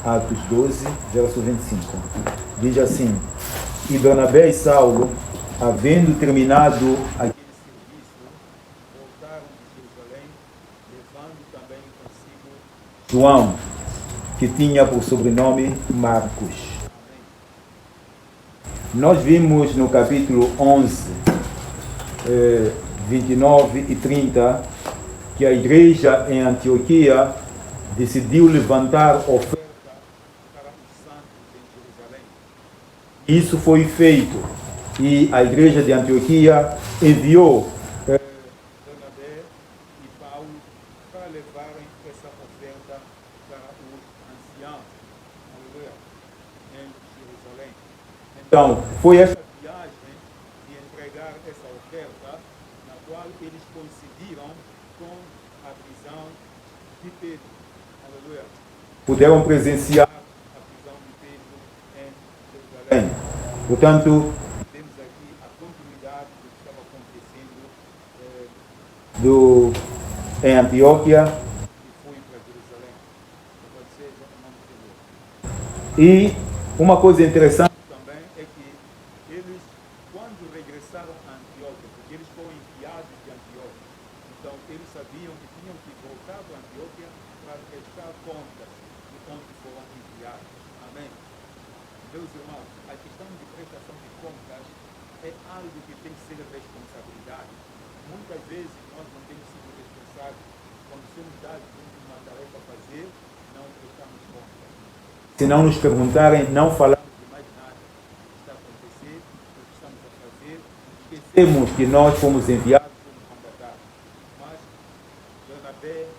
Atos 12, verso 25. Diz assim: E Barnabé e Saulo, havendo terminado aquele serviço, voltaram de Jerusalém, levando também consigo João, que tinha por sobrenome Marcos. Nós vimos no capítulo 11, 29 e 30, que a igreja em Antioquia decidiu levantar oferta para os santos em Jerusalém. Isso foi feito e a igreja de Antioquia enviou Barnabé e Paulo para levarem essa oferta para os anciãos, aleluia, em Jerusalém. Então, foi essa viagem de entregar essa oferta na qual eles coincidiram com a prisão de Pedro. Aleluia. Puderam presenciar a prisão de Pedro em Jerusalém. Portanto, temos aqui a continuidade do que estava acontecendo em Antioquia e foi para Jerusalém. Pode ser, não entendeu. E uma coisa interessante também é que eles, quando regressaram a Antioquia, porque eles foram enviados de Antioquia, então eles sabiam que tinham que voltar para Antioquia para prestar contas de onde foram enviados. Amém? Meus irmãos, a questão de prestação de contas é algo que tem que ser responsabilidade. Muitas vezes nós não temos sido responsáveis. Quando somos dados uma tarefa a fazer, não prestamos contas. Se não nos perguntarem, não falamos de mais nada. O que está a acontecer, o que estamos a fazer, esquecemos que nós fomos enviados, fomos mandatados. Mas Barnabé,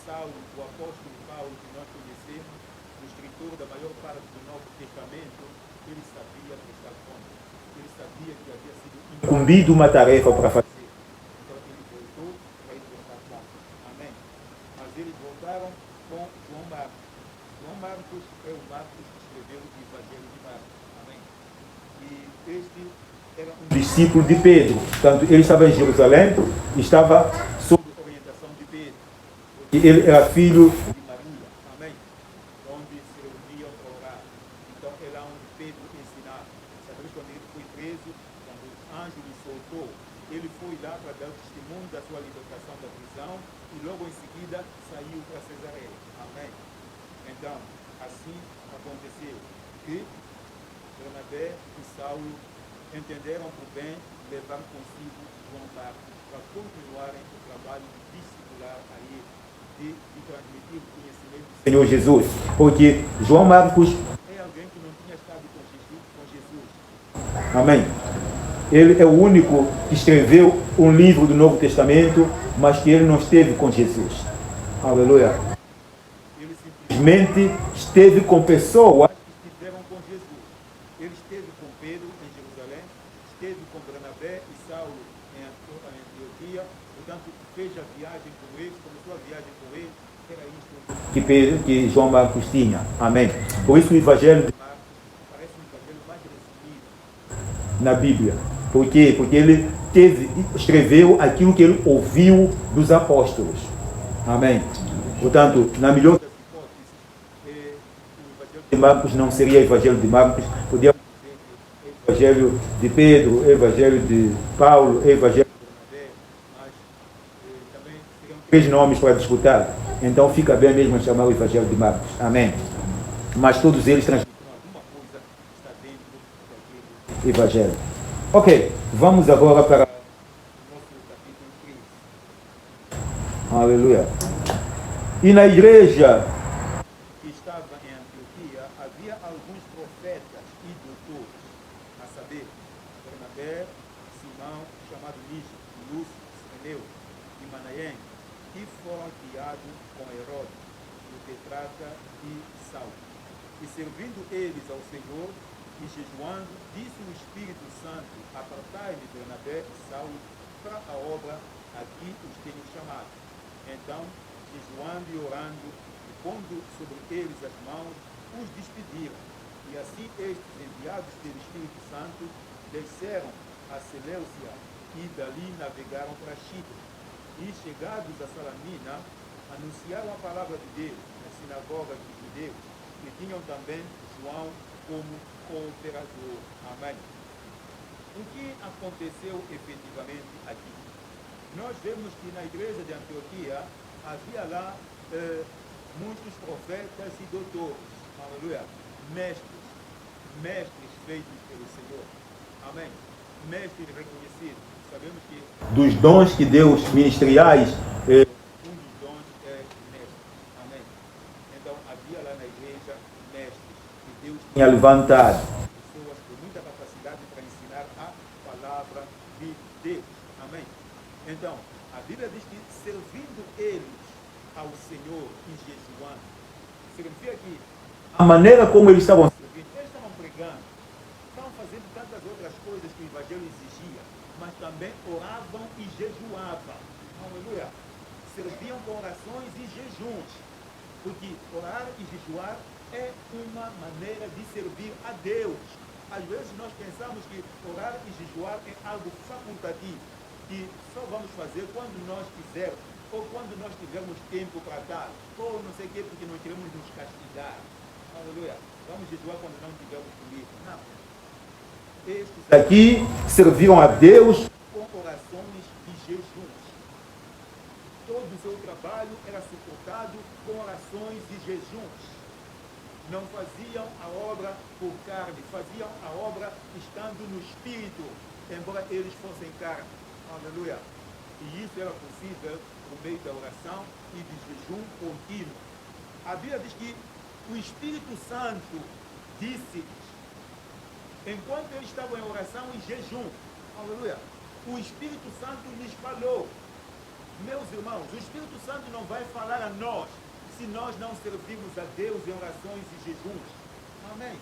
Saulo, o apóstolo Paulo, que nós conhecemos, o escritor da maior parte do Novo Testamento, ele sabia prestar contas. Ele sabia que havia sido incumbido uma tarefa para fazer. Então ele voltou para ir prestar contas. Amém? Mas eles voltaram com João Marcos. João Marcos é o Marcos que escreveu o Evangelho de Marcos. Amém? E este era um discípulo de Pedro. Portanto, ele estava em Jerusalém e estava sob a orientação de Pedro. Porque ele era filho de Maria. Amém? Onde se reuniam para orar. Então, é lá onde Pedro ensinava. Sabe quando ele foi preso, quando o anjo lhe soltou, ele foi lá para dar o testemunho da sua libertação da prisão e logo em seguida saiu para Cesareia. Amém? Então, assim aconteceu que Barnabé e Saulo entenderam por bem levar consigo João Marcos para continuarem o trabalho de discipular a ele, de transmitir o conhecimento do Senhor Jesus. Porque João Marcos é alguém que não tinha estado com Jesus. Amém? Ele é o único que escreveu um livro do Novo Testamento, mas que ele não esteve com Jesus. Aleluia. Ele simplesmente esteve com pessoas que estiveram com Jesus. Ele esteve com Pedro em Jerusalém, esteve com Barnabé e Saulo em Antioquia, portanto, fez a viagem com eles, começou a viagem com eles, era isso que João Marcos tinha. Amém. Por isso o Evangelho de Marcos parece um evangelho mais resumido na Bíblia. Por quê? Porque ele escreveu aquilo que ele ouviu dos apóstolos. Amém. Portanto, na melhor das hipóteses, o Evangelho de Marcos não seria o Evangelho de Marcos, podia ser o Evangelho de Pedro, o Evangelho de Paulo, o Evangelho de Barnabé, mas também seriam 3 nomes para disputar. Então fica bem mesmo chamar o Evangelho de Marcos. Amém. Mas todos eles transmitem alguma coisa que está dentro daquele Evangelho. Ok, vamos agora para o nosso capítulo 13. Aleluia. E na igreja que estava em Antioquia, havia alguns profetas e doutores, a saber, Barnabé, Simão, chamado Níger, Lúcio, Sireneu e Manaém, que foram criados com Herodes, o tetrarca e Saulo. E servindo eles ao Senhor, e jejuando, disse o Espírito Santo: apartai-me Barnabé e Saulo para a obra a que os tenho chamado. Então, jejuando e orando, e pondo sobre eles as mãos, os despediram. E assim estes, enviados pelo Espírito Santo, desceram a Seleucia e dali navegaram para Chipre. E chegados a Salamina, anunciaram a palavra de Deus nas sinagogas dos judeus. e tinham também João como cooperador. Amém. O que aconteceu efetivamente aqui? Nós vemos que na igreja de Antioquia havia lá muitos profetas e doutores, aleluia, mestres feitos pelo Senhor, amém, mestres reconhecidos. Sabemos que dos dons que Deus ministeriais, um dos dons é mestre, amém. Então havia lá na igreja mestres que Deus tinha levantado, pessoas com muita capacidade para ensinar a palavra de Deus, amém. Então a Bíblia diz que servindo eles ao Senhor e jejuando, significa que a maneira como eles estavam servindo, eles estavam pregando, estavam fazendo tantas outras coisas que o Evangelho exigia, mas também oravam e jejuavam, aleluia, serviam com orações e jejuns, porque orar e jejuar é uma maneira de servir a Deus. Às vezes nós pensamos que orar e jejuar é algo facultativo, que só vamos fazer quando nós quisermos, ou quando nós tivermos tempo para dar, ou não sei o quê, porque nós queremos nos castigar. Aleluia. Vamos jejuar quando não tivermos comida. Não. Estes aqui serviam a Deus com orações e jejuns. Todo o seu trabalho era suportado com orações e jejuns. Não faziam a obra por carne, faziam a obra estando no Espírito, embora eles fossem carne. Aleluia. E isso era possível por meio da oração e de jejum contínuo. A Bíblia diz que o Espírito Santo disse-lhes, enquanto eles estavam em oração e jejum, aleluia, o Espírito Santo lhes falou. Meus irmãos, o Espírito Santo não vai falar a nós se nós não servirmos a Deus em orações e jejuns. Amém.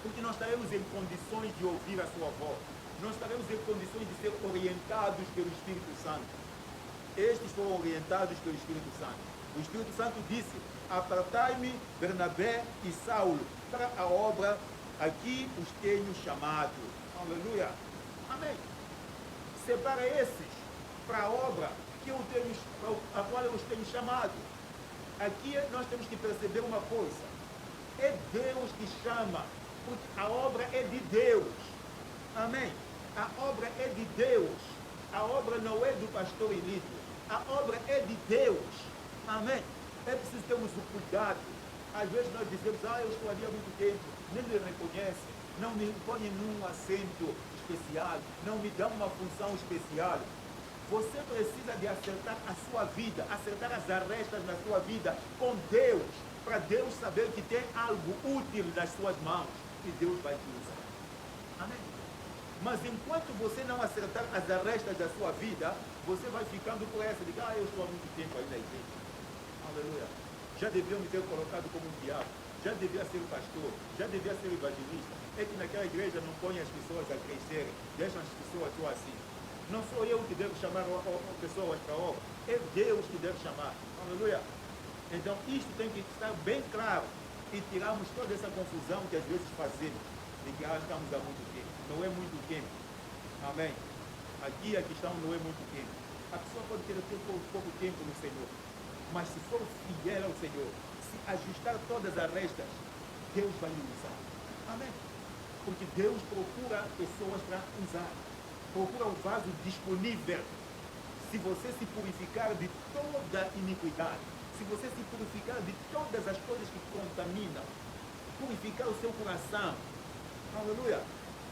Porque nós estaremos em condições de ouvir a sua voz. Nós estaremos em condições de ser orientados pelo Espírito Santo. Estes foram orientados pelo Espírito Santo. O Espírito Santo disse, apartai-me Bernabé e Saulo para a obra a que os tenho chamado. Aleluia. Amém. Separa esses para a obra que eu tenho, a qual eu os tenho chamado. Aqui nós temos que perceber uma coisa. É Deus que chama, porque a obra é de Deus. Amém. A obra é de Deus. A obra não é do pastor Elito. A obra é de Deus. Amém. É preciso termos o cuidado. Às vezes nós dizemos, eu estou ali há muito tempo, nem me reconhece, não me põe num assento especial, não me dá uma função especial. Você precisa de acertar a sua vida, acertar as arestas na sua vida com Deus, para Deus saber que tem algo útil nas suas mãos e Deus vai te usar. Amém. Mas enquanto você não acertar as arestas da sua vida, você vai ficando por essa de que eu estou há muito tempo aí na igreja. Aleluia. Já deviam me ter colocado como um diabo, já devia ser pastor, já devia ser evangelista. É que naquela igreja não põe as pessoas a crescerem, deixam as pessoas só assim. Não sou eu que devo chamar pessoas para a obra, é Deus que deve chamar. Aleluia. Então isto tem que estar bem claro e tirarmos toda essa confusão que às vezes fazemos, de que estamos há muito tempo. Não é muito tempo. Amém. Aqui a questão não é muito tempo. A pessoa pode ter pouco tempo no Senhor, mas se for fiel ao Senhor, se ajustar todas as restas, Deus vai lhe usar. Amém. Porque Deus procura pessoas para usar. Procura um vaso disponível. Se você se purificar de toda iniquidade, se você se purificar de todas as coisas que contaminam, purificar o seu coração. Aleluia.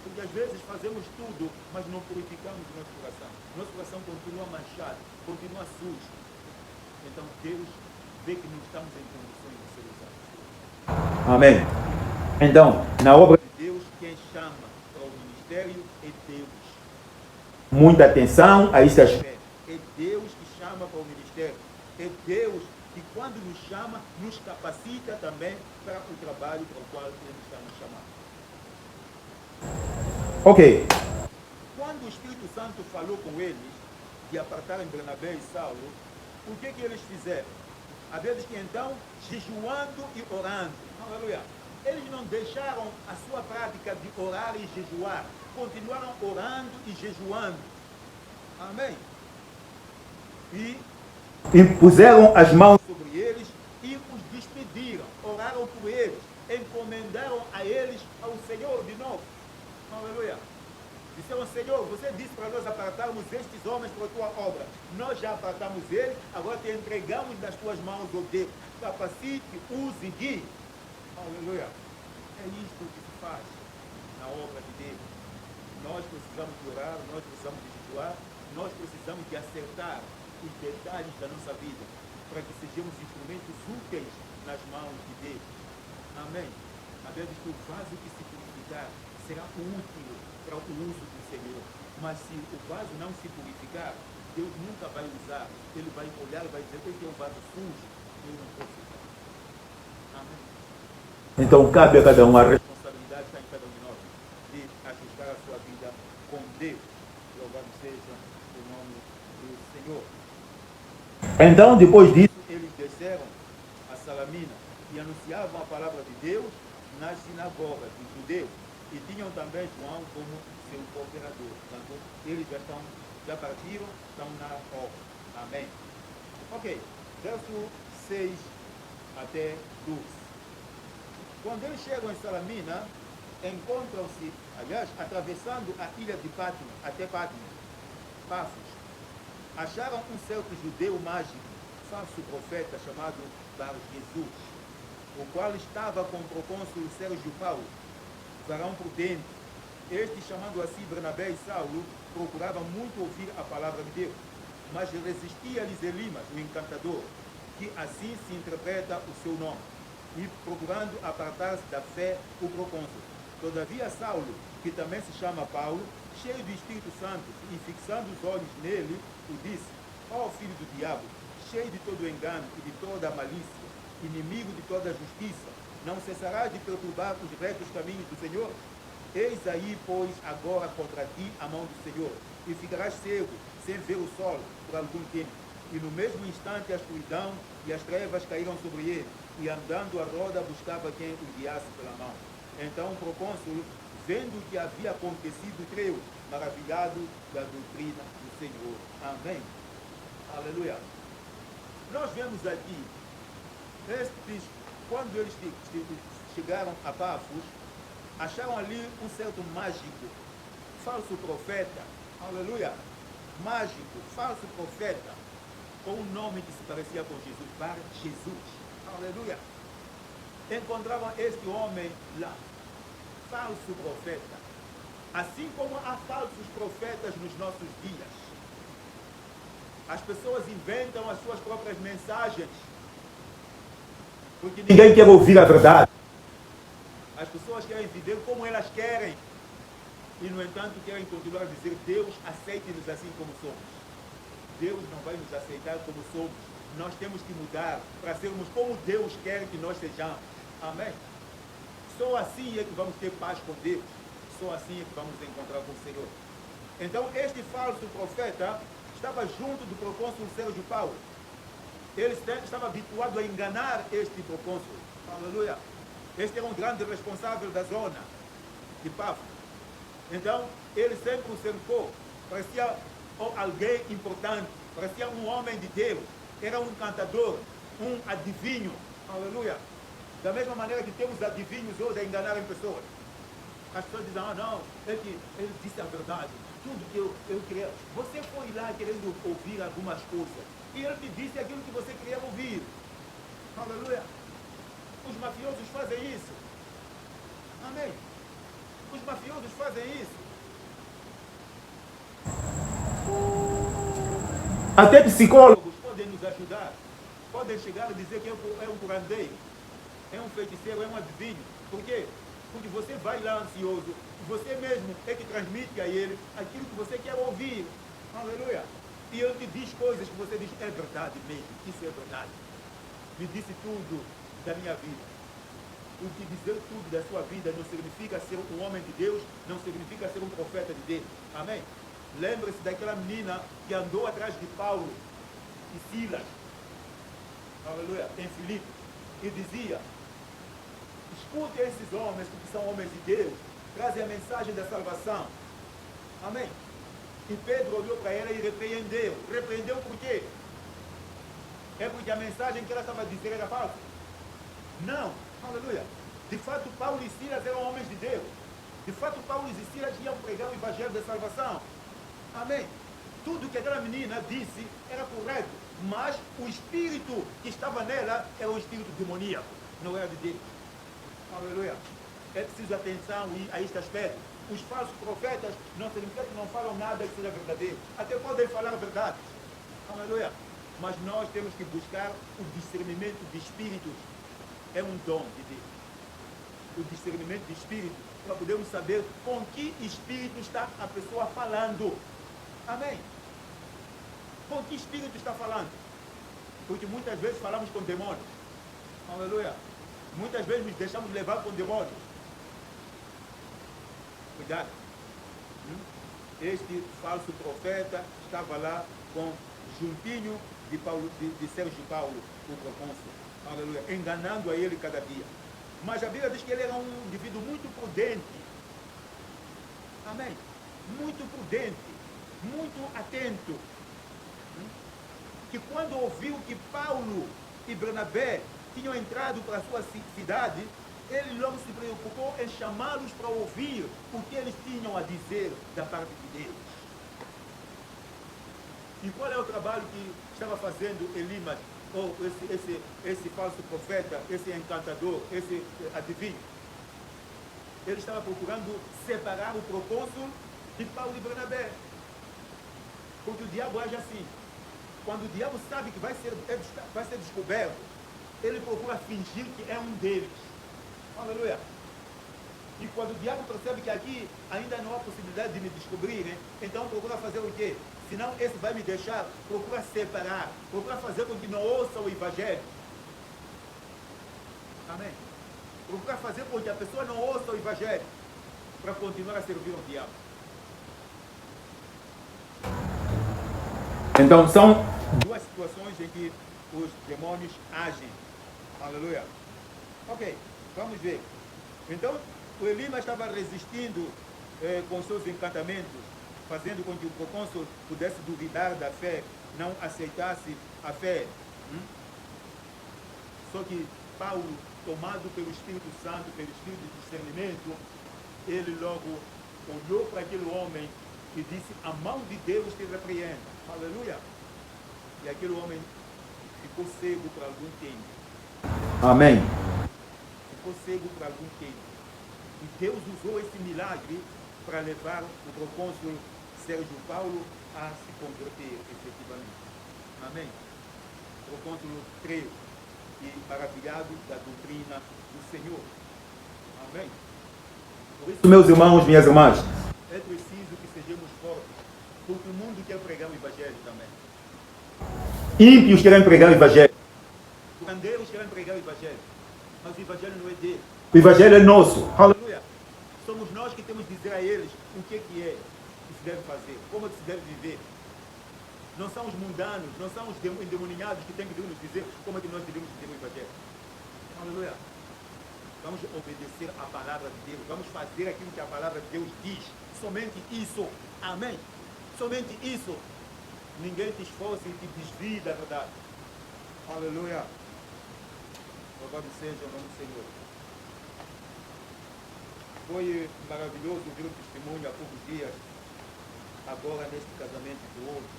Porque às vezes fazemos tudo, mas não purificamos o nosso coração. Nosso coração continua manchado, continua sujo. Então Deus vê que não estamos em condições de ser usados. Amém. Então, na obra de Deus, quem chama para o ministério é Deus. Muita atenção a esse aspecto. É Deus que chama para o ministério. É Deus que quando nos chama, nos capacita também para o trabalho para o qual Ele está nos chamando. Ok. Quando o Espírito Santo falou com eles de apartarem Bernabé e Saulo, o que eles fizeram? A Bíblia diz que então, jejuando e orando. Aleluia. Eles não deixaram a sua prática de orar e jejuar. Continuaram orando e jejuando. Amém. E impuseram as mãos sobre eles e os despediram, oraram por eles, encomendaram a eles ao Senhor de novo. Aleluia. Disseram, Senhor, você disse para nós apartarmos estes homens para a tua obra. Nós já apartamos eles, agora te entregamos nas tuas mãos, ó Deus. Capacite, use e guie. Aleluia. É isto que se faz na obra de Deus. Nós precisamos de orar, nós precisamos de jejuar, nós precisamos de acertar os detalhes da nossa vida, para que sejamos instrumentos úteis nas mãos de Deus. Amém. A Bíblia diz que o vaso que se purificar será útil para o uso do Senhor. Mas se o vaso não se purificar, Deus nunca vai usar. Ele vai olhar e vai dizer, este é um vaso sujo, eu não posso usar. Amém. Então cabe a cada um, a responsabilidade está em cada um de nós, de ajustar a sua vida com Deus. Louvado seja o nome do Senhor. Então, depois disso, eles desceram a Salamina e anunciavam a palavra de Deus nas sinagogas dos judeus. E tinham também João como seu cooperador. Portanto, eles já partiram, estão na obra. Amém. Ok, verso 6 até 12. Quando eles chegam em Salamina, encontram-se, aliás, atravessando a ilha de Pátmos, até Pafos, acharam um certo judeu mágico, falso profeta, chamado Bar-Jesus, o qual estava com o procônsul Sérgio Paulo, varão prudente. Este, chamando a si Bernabé e Saulo, procurava muito ouvir a palavra de Deus, mas resistia-lhes Elimas, o encantador, que assim se interpreta o seu nome, e procurando apartar-se da fé o procônsul. Todavia Saulo, que também se chama Paulo, cheio do Espírito Santo, e fixando os olhos nele, o disse, ó filho do diabo, cheio de todo o engano e de toda a malícia, inimigo de toda a justiça, não cessarás de perturbar os retos caminhos do Senhor? Eis aí, pois, agora contra ti a mão do Senhor, e ficarás cego, sem ver o sol, por algum tempo. E no mesmo instante a escuridão e as trevas caíram sobre ele, e andando a roda buscava quem o guiasse pela mão. Então o procônsul, vendo o que havia acontecido, creu, maravilhado da doutrina do Senhor. Amém. Aleluia. Nós vemos aqui, quando eles chegaram a Pafos, acharam ali um certo mágico, falso profeta, aleluia, mágico, falso profeta, com um nome que se parecia com Jesus, Bar-Jesus, aleluia. Encontravam este homem lá, falso profeta, assim como há falsos profetas nos nossos dias. As pessoas inventam as suas próprias mensagens, porque ninguém quer ouvir a verdade. As pessoas querem viver como elas querem e, no entanto, querem continuar a dizer, Deus aceite-nos assim como somos. Deus não vai nos aceitar como somos. Nós temos que mudar para sermos como Deus quer que nós sejamos. Amém? Só assim é que vamos ter paz com Deus. Só assim é que vamos encontrar com o Senhor. Então, este falso profeta estava junto do procônsul Sérgio Paulo. Ele estava habituado a enganar este procônsul. Aleluia. Este era um grande responsável da zona de Pafos. Então, ele sempre o cercou. Parecia alguém importante. Parecia um homem de Deus. Era um cantador, um adivinho. Aleluia. Da mesma maneira que temos adivinhos hoje a enganarem pessoas. As pessoas dizem, não, ele disse a verdade. Tudo que eu queria. Você foi lá querendo ouvir algumas coisas. E ele te disse aquilo que você queria ouvir. Aleluia. Os mafiosos fazem isso. Amém. Os mafiosos fazem isso. Até psicólogos podem nos ajudar. Podem chegar e dizer que é um curandeiro, é um feiticeiro, é um adivinho. Por quê? Porque você vai lá ansioso, você mesmo é que transmite a ele aquilo que você quer ouvir. Aleluia. E ele te diz coisas que você diz, é verdade mesmo, isso é verdade. Me disse tudo da minha vida. O que dizer tudo da sua vida não significa ser um homem de Deus, não significa ser um profeta de Deus. Amém? Lembre-se daquela menina que andou atrás de Paulo e Silas, aleluia, em Filipe, e dizia, escute esses homens, que são homens de Deus, trazem a mensagem da salvação. Amém? E Pedro olhou para ela e repreendeu. Repreendeu por quê? É porque a mensagem que ela estava dizendo era falsa. Não, aleluia. De fato, Paulo e Silas eram homens de Deus. De fato, Paulo e Silas iam pregar o evangelho da salvação. Amém. Tudo que aquela menina disse era correto, mas o espírito que estava nela era um espírito demoníaco, não era de Deus. Aleluia. É preciso atenção a este aspecto. Os falsos profetas não significa que não falam nada que seja verdadeiro. Até podem falar a verdade. Aleluia. Mas nós temos que buscar o discernimento de espíritos. É um dom de Deus. O discernimento de espírito, para podermos saber com que espírito está a pessoa falando. Amém? Com que espírito está falando? Porque muitas vezes falamos com demônios. Aleluia. Muitas vezes nos deixamos levar com demônios. Cuidado. Este falso profeta estava lá com juntinho de, de Sérgio Paulo, o procônsul. Aleluia. Enganando a ele cada dia. Mas a Bíblia diz que ele era um indivíduo muito prudente. Amém? Muito prudente. Muito atento. Que quando ouviu que Paulo e Bernabé tinham entrado para a sua cidade, ele logo se preocupou em chamá-los para ouvir o que eles tinham a dizer da parte de Deus. E qual é o trabalho que estava fazendo Elimas, ou esse falso profeta, esse encantador, esse adivinho? Ele estava procurando separar o procônsul de Paulo e Bernabé. Porque o diabo age assim. Quando o diabo sabe que vai ser descoberto, ele procura fingir que é um deles. Aleluia. E quando o diabo percebe que aqui ainda não há possibilidade de me descobrirem, então procura fazer o quê? Senão esse vai me deixar, procura separar, procura fazer com que não ouça o evangelho. Amém? Procura fazer com que a pessoa não ouça o evangelho, para continuar a servir ao diabo. Então são duas situações em que os demônios agem. Aleluia. Ok, vamos ver. Então, o Elimas estava resistindo com seus encantamentos, fazendo com que o procônsul pudesse duvidar da fé, não aceitasse a fé. Só que Paulo, tomado pelo Espírito Santo, pelo Espírito de discernimento, ele logo olhou para aquele homem e disse: a mão de Deus te repreenda. Aleluia. E aquele homem ficou cego por algum tempo. Amém. Ficou cego por algum tempo. E Deus usou esse milagre para levar o procônsul Sérgio Paulo a se converter efetivamente. Amém. O procônsul creu e maravilhado da doutrina do Senhor. Amém. Por isso, meus irmãos, minhas irmãs, é preciso que sejamos fortes, porque o mundo quer pregar o evangelho também. Ímpios querem pregar o evangelho. Curandeiros querem pregar o evangelho. Mas o evangelho não é deles. O evangelho é nosso. Aleluia. Somos nós que temos que dizer a eles o que é que se deve fazer, como se deve viver. Não são os mundanos, não são os endemoninhados que têm que nos dizer como é que nós devemos viver o evangelho. Aleluia. Vamos obedecer a palavra de Deus. Vamos fazer aquilo que a palavra de Deus diz. Somente isso. Amém. Somente isso. Ninguém te esforce e te desvie da verdade. Aleluia. Louvado seja o nome do Senhor. Foi maravilhoso ouvir o testemunho há poucos dias, agora neste casamento do outro.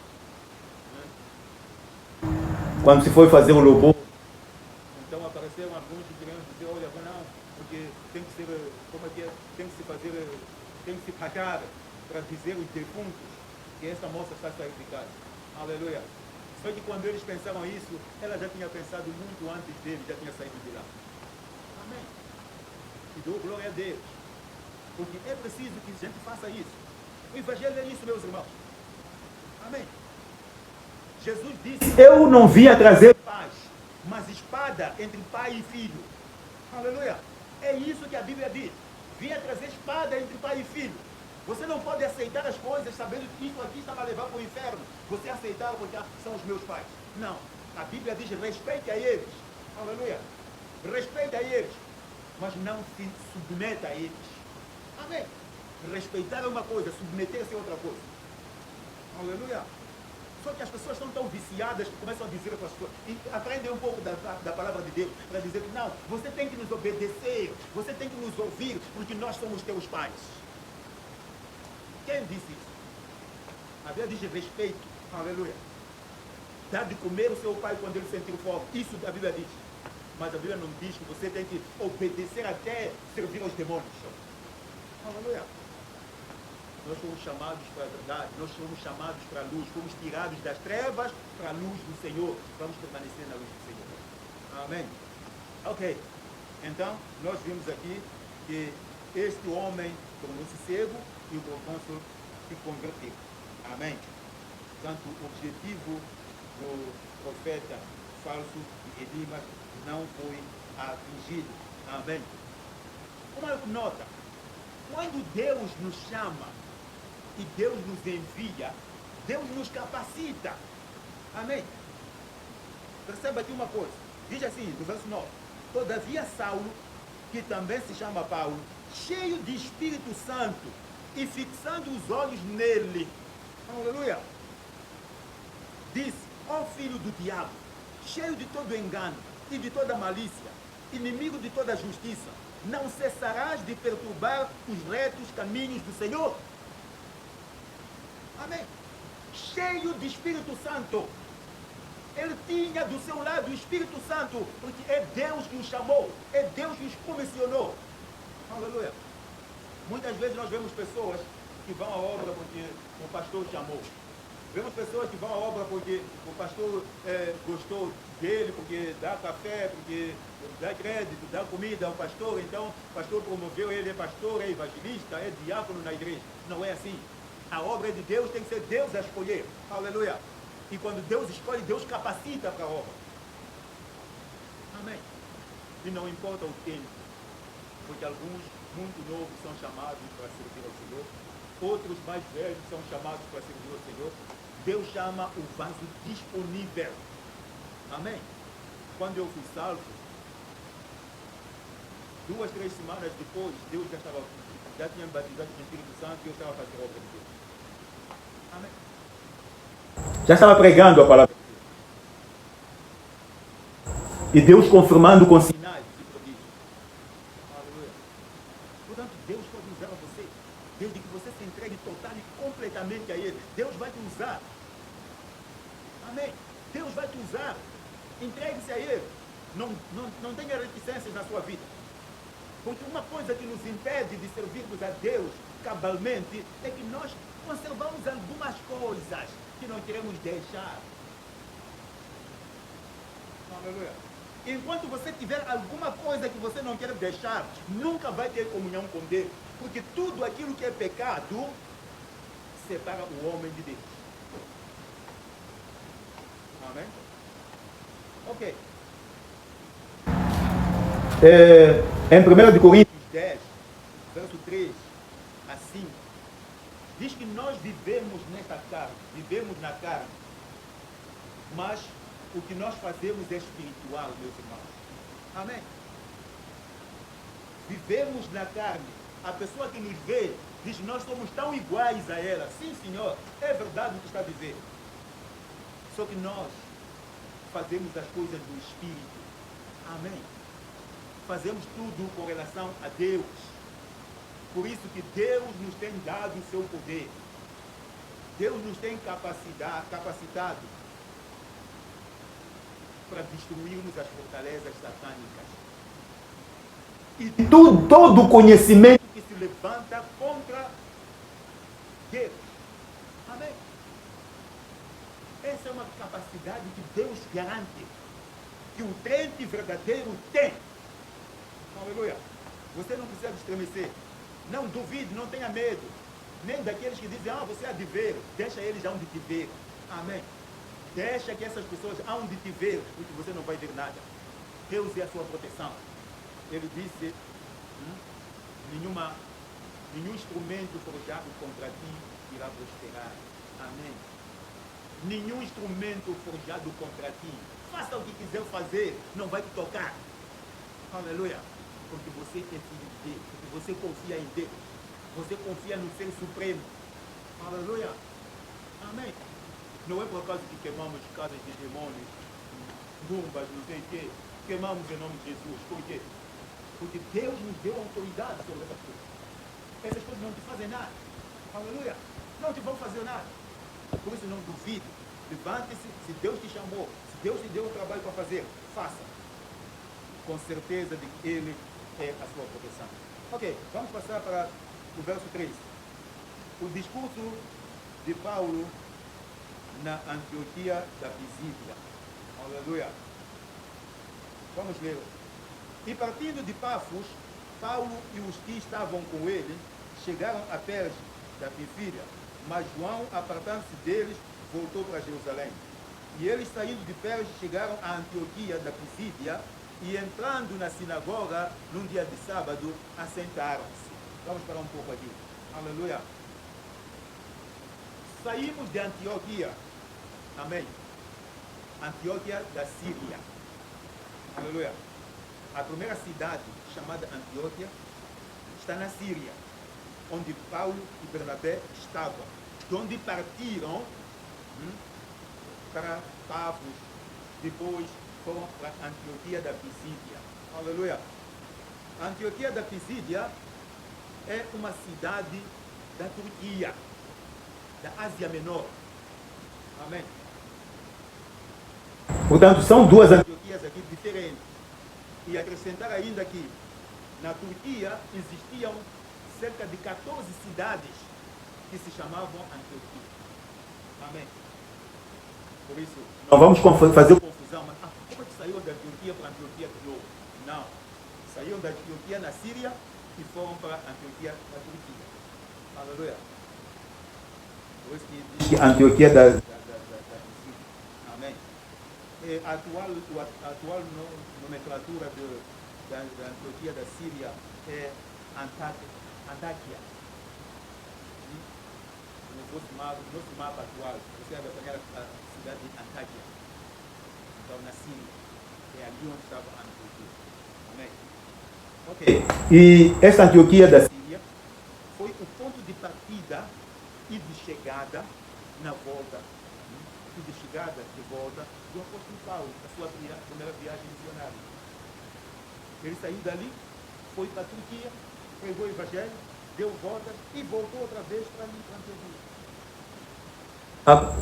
Quando se foi fazer o louvor, então apareceram alguns que queriam dizer: olha, não, porque tem que ser, como é que é? Tem que se fazer, tem que se pagar para dizer os defuntos que essa moça está saindo de casa. Aleluia. Só que quando eles pensaram isso, ela já tinha pensado muito antes dele, já tinha saído de lá. Amém. E dou glória a Deus. Porque é preciso que a gente faça isso. O evangelho é isso, meus irmãos. Amém. Jesus disse: eu não vim a trazer paz, mas espada entre pai e filho. Aleluia. É isso que a Bíblia diz. Vim a trazer espada entre pai e filho. Você não pode aceitar as coisas sabendo que isso aqui está a levar para o inferno. Você aceitar porque são os meus pais. Não. A Bíblia diz: respeite a eles. Aleluia. Respeite a eles. Mas não se submeta a eles. Amém. Respeitar é uma coisa, submeter-se é outra coisa. Aleluia. Só que as pessoas estão tão viciadas que começam a dizer para as pessoas, e aprendem um pouco da palavra de Deus, para dizer que não, você tem que nos obedecer, você tem que nos ouvir, porque nós somos teus pais. Quem disse isso? A Bíblia diz respeito, aleluia. Dá de comer o seu pai quando ele sentir fome, isso a Bíblia diz. Mas a Bíblia não diz que você tem que obedecer até servir aos demônios. Aleluia. Nós fomos chamados para a verdade, nós fomos chamados para a luz, fomos tirados das trevas para a luz do Senhor. Vamos permanecer na luz do Senhor. Amém? Ok. Então, nós vimos aqui que este homem tornou-se cego e o procônsul se converteu. Amém? Portanto, o objetivo do profeta falso Elimas não foi atingido. Amém? Uma nota. Quando Deus nos chama e Deus nos envia, Deus nos capacita. Amém? Perceba aqui uma coisa. Diz assim, no verso 9. Todavia Saulo, que também se chama Paulo, cheio de Espírito Santo e fixando os olhos nele. Aleluia. Disse, ó filho do diabo, cheio de todo engano e de toda malícia, inimigo de toda justiça, não cessarás de perturbar os retos caminhos do Senhor. Amém. Cheio de Espírito Santo. Ele tinha do seu lado o Espírito Santo, porque é Deus que o chamou, é Deus que os comissionou. Aleluia. Muitas vezes nós vemos pessoas que vão à obra porque o pastor chamou. Vemos pessoas que vão à obra porque o pastor gostou dele, porque dá café, porque dá crédito, dá comida ao pastor, então o pastor promoveu, ele é pastor, é evangelista, é diácono na igreja. Não é assim. A obra é de Deus, tem que ser Deus a escolher. Aleluia. E quando Deus escolhe, Deus capacita para a obra. Amém. E não importa o tempo, porque alguns muito novos são chamados para servir ao Senhor, outros mais velhos são chamados para servir ao Senhor. Deus chama o vaso disponível. Amém? Quando eu fui salvo, 2, 3 semanas depois, Deus já tinha me batizado com o Espírito Santo e eu estava fazendo a obra de Deus. Amém? Já estava pregando a palavra de Deus. E Deus confirmando com sinais de prodígio. Aleluia. Portanto, Deus pode usar você, desde que você se entregue total e completamente a Ele. Deus vai te usar. Amém? Deus vai te usar. Entregue-se a Ele. Não tenha reticências na sua vida. Porque uma coisa que nos impede de servirmos a Deus cabalmente é que nós conservamos algumas coisas que não queremos deixar. Aleluia. Enquanto você tiver alguma coisa que você não quer deixar, nunca vai ter comunhão com Deus. Porque tudo aquilo que é pecado separa o homem de Deus. Amém? Ok. Em 1 Coríntios 10, verso 3 a 5, diz que nós vivemos nesta carne, vivemos na carne, mas o que nós fazemos é espiritual, meus irmãos. Amém? Vivemos na carne. A pessoa que nos vê diz que nós somos tão iguais a ela. Sim, Senhor, é verdade o que está a dizer. Só que nós fazemos as coisas do Espírito. Amém? Fazemos tudo com relação a Deus. Por isso que Deus nos tem dado o seu poder. Deus nos tem capacitado para destruirmos as fortalezas satânicas. E todo o conhecimento que se levanta contra Deus. Amém? Essa é uma capacidade que Deus garante, que o crente verdadeiro tem. Aleluia. Você não precisa estremecer. Não duvide, não tenha medo. Nem daqueles que dizem, você há de ver. Deixa eles onde te ver. Amém. Deixa que essas pessoas onde te ver, porque você não vai ver nada. Deus é a sua proteção. Ele disse, nenhum instrumento forjado contra ti irá prosperar. Amém. Nenhum instrumento forjado contra ti. Faça o que quiser fazer, não vai te tocar. Aleluia. Porque você é filho de Deus, porque você confia em Deus, você confia no Ser Supremo. Aleluia. Amém. Não é por causa que queimamos casas de demônios, tumbas, não sei o quê. Queimamos em nome de Jesus. Por quê? Porque Deus nos deu autoridade sobre essas coisas. Essas coisas não te fazem nada. Aleluia. Não te vão fazer nada. Por isso não duvide. Levante-se. Se Deus te chamou, se Deus te deu um trabalho para fazer, faça. Com certeza de que Ele é a sua proteção. Ok, vamos passar para o verso 3. O discurso de Paulo na Antioquia da Pisídia. Aleluia. Vamos ler. E partindo de Pafos, Paulo e os que estavam com ele chegaram a Perge da Pifídia, mas João, apartando-se deles, voltou para Jerusalém. E eles, saindo de Perge, chegaram à Antioquia da Pisídia e, entrando na sinagoga, num dia de sábado, assentaram-se. Vamos parar um pouco aqui. Aleluia. Saímos de Antioquia. Amém. Antioquia da Síria. Aleluia. A primeira cidade, chamada Antioquia, está na Síria, onde Paulo e Bernabé estavam, de onde partiram para Pafos, depois foram para Antioquia da Pisídia. Aleluia. A Antioquia da Pisídia é uma cidade da Turquia, da Ásia Menor. Amém. Portanto, são duas Antioquias aqui diferentes. E acrescentar ainda que na Turquia existiam cerca de 14 cidades que se chamavam Antioquia. Amém. Por isso, não vamos fazer confusão, mas como é que saiu da Antioquia para a Antioquia de novo? Não. Saíram da Antioquia na Síria e foram para a Antioquia da Turquia. Aleluia. Por isso que diz que a Antioquia da Síria. Amém. A atual nomenclatura da Antioquia da Síria é Antáquia. No nosso mapa atual, você vai apanhar a cidade de Antáquia. Então, na Síria. É ali onde estava a Antioquia. Amém. Ok. E esta Antioquia da Síria foi o ponto de partida e de chegada na volta. E de chegada e volta do apóstolo Paulo, a sua primeira viagem missionária. Ele saiu dali, foi para a Turquia, pregou o evangelho, deu volta e voltou outra vez para Antioquia.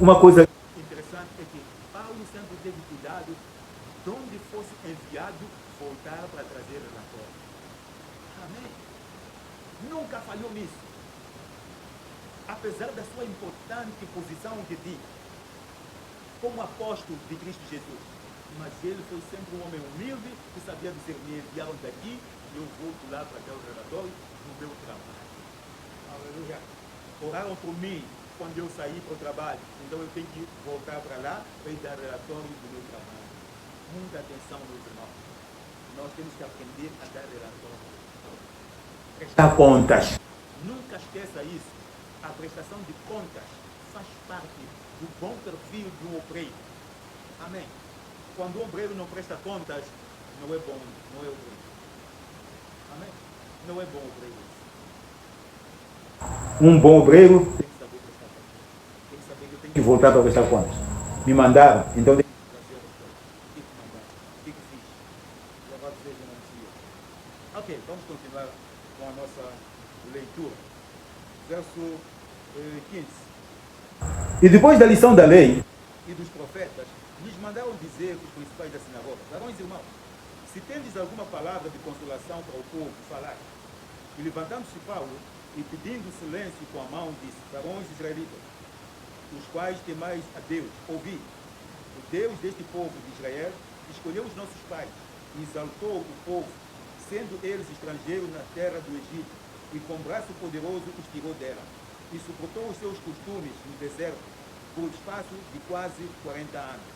Uma coisa interessante é que Paulo sempre teve cuidado de onde fosse enviado, voltar para trazer relatório. Amém. Nunca falhou nisso. Apesar da sua importante posição de dia como apóstolo de Cristo Jesus. Mas ele foi sempre um homem humilde que sabia dizer, me enviaram daqui e eu volto lá para dar o relatório do meu trabalho. Aleluia. Oraram por mim quando eu saí para o trabalho. Então eu tenho que voltar para lá para dar relatório do meu trabalho. Muita atenção, meus irmãos. Nós temos que aprender a dar relatório. Prestar contas. Nunca esqueça isso. A prestação de contas faz parte do bom perfil de um obreiro. Amém. Quando o obreiro não presta contas, não é bom, não é obreiro. Amém. Não é bom obreiro. Um bom obreiro tem que saber prestar contas. Tem que saber que eu tenho que voltar para prestar contas. Me mandaram, então tem que trazer a resposta. O que mandaram? O que fiz? Louvado seja o nome de Deus. Ok, vamos continuar com a nossa leitura. Verso 15. E depois da lição da lei e dos profetas, lhes mandaram dizer os principais da sinagoga: varões e irmãos, se tendes alguma palavra de consolação para o povo, falai. E levantando-se Paulo e pedindo silêncio com a mão, disse: varões israelitas, os quais temais a Deus, ouvi. O Deus deste povo de Israel escolheu os nossos pais e exaltou o povo, sendo eles estrangeiros na terra do Egito, e com braço poderoso os tirou dela. E suportou os seus costumes no deserto por espaço de quase 40 anos.